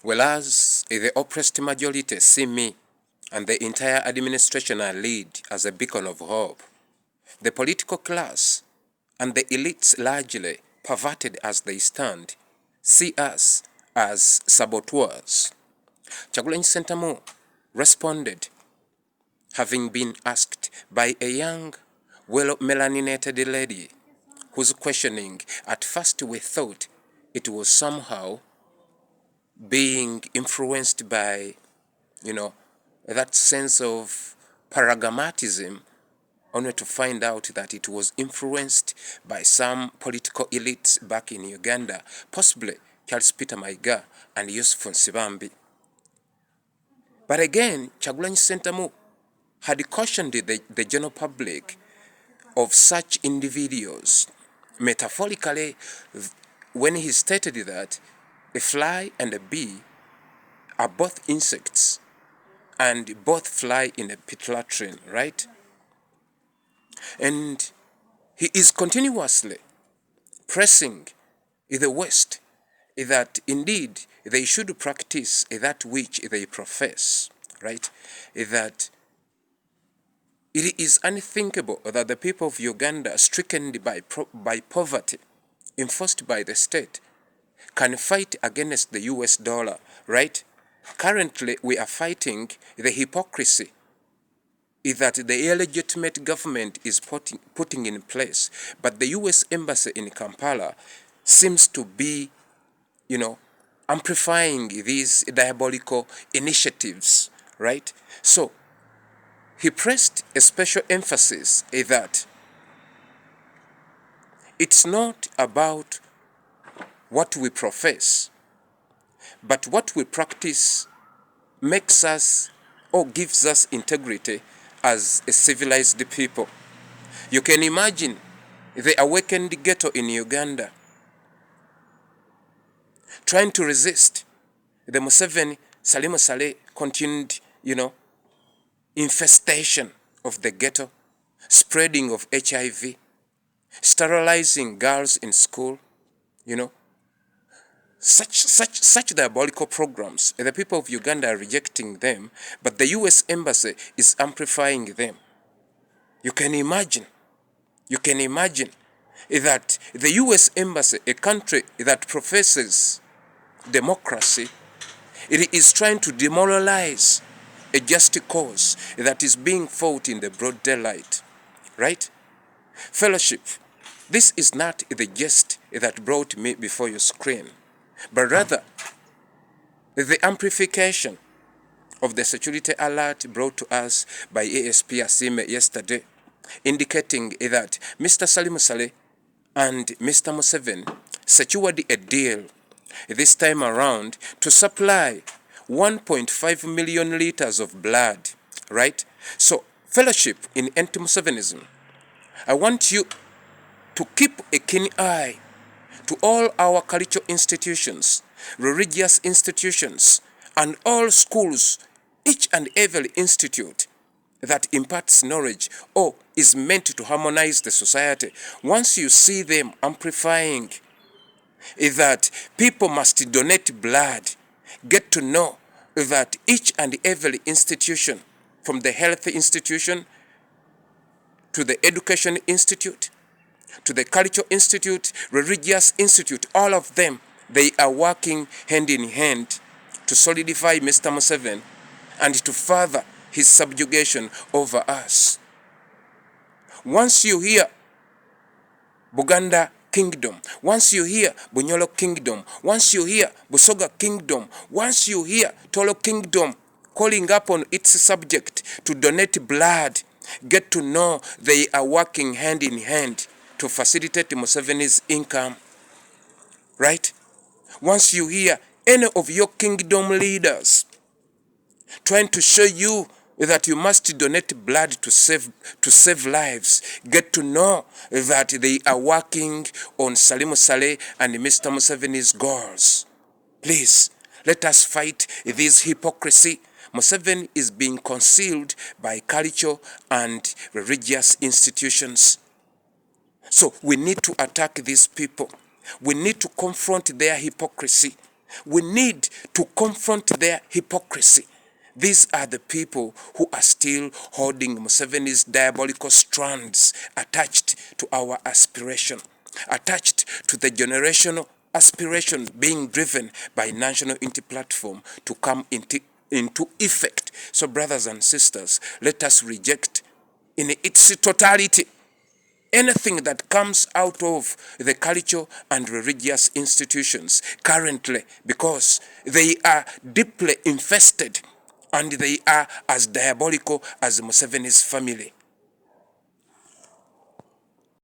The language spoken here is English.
Whereas the oppressed majority see me and the entire administration I lead as a beacon of hope. The political class and the elites, largely perverted as they stand, see us as saboteurs. Kyagulanyi Ssentamu responded, having been asked by a young, well-melaninated lady whose questioning, at first we thought it was somehow being influenced by, that sense of paragamatism, only to find out that it was influenced by some political elites back in Uganda, possibly Charles Peter Mayiga and Yusuf Nsibambi. But again, Kyagulanyi Ssentamu had cautioned the general public of such individuals, metaphorically, when he stated that a fly and a bee are both insects and both fly in a pit latrine, right? And he is continuously pressing the West that indeed they should practice that which they profess, right? That it is unthinkable that the people of Uganda, stricken by poverty, enforced by the state, can fight against the US dollar, right? Currently, we are fighting the hypocrisy that the illegitimate government is putting in place. But the US Embassy in Kampala seems to be, amplifying these diabolical initiatives, right? So, he pressed a special emphasis that it's not about what we profess, but what we practice makes us or gives us integrity as a civilized people. You can imagine the awakened ghetto in Uganda trying to resist the Museveni, Salimu Saleh continued, infestation of the ghetto, spreading of HIV, sterilizing girls in school, such diabolical programs. The people of Uganda are rejecting them, but the US Embassy is amplifying them. You can imagine that the US Embassy, a country that professes democracy, it is trying to demoralize a just cause that is being fought in the broad daylight, right? Fellowship, this is not the jest that brought me before your screen, but rather the amplification of the security alert brought to us by ASP Asime yesterday, indicating that Mr. Salimu Saleh and Mr. Museveni secured a deal this time around to supply 1.5 million liters of blood, right? So, fellowship in anti-Musevenism, I want you to keep a keen eye to all our cultural institutions, religious institutions, and all schools, each and every institute that imparts knowledge or is meant to harmonize the society. Once you see them amplifying that people must donate blood, get to know that each and every institution, from the health institution to the education institute, to the cultural institute, religious institute, all of them, they are working hand in hand to solidify Mr. Museveni and to further his subjugation over us. Once you hear Buganda Kingdom, once you hear Bunyolo Kingdom, once you hear Busoga Kingdom, once you hear Tolo Kingdom calling upon its subject to donate blood, get to know they are working hand in hand to facilitate Museveni's income, right? Once you hear any of your kingdom leaders trying to show you that you must donate blood to save lives, get to know that they are working on Salimu Saleh and Mr. Museveni's goals. Please, let us fight this hypocrisy. Museveni is being concealed by cultural and religious institutions. So we need to attack these people. We need to confront their hypocrisy. We need to confront their hypocrisy. These are the people who are still holding Museveni's diabolical strands attached to our aspiration, attached to the generational aspiration being driven by National Unity Platform to come into effect. So brothers and sisters, let us reject in its totality anything that comes out of the cultural and religious institutions currently, because they are deeply infested and they are as diabolical as Museveni's family.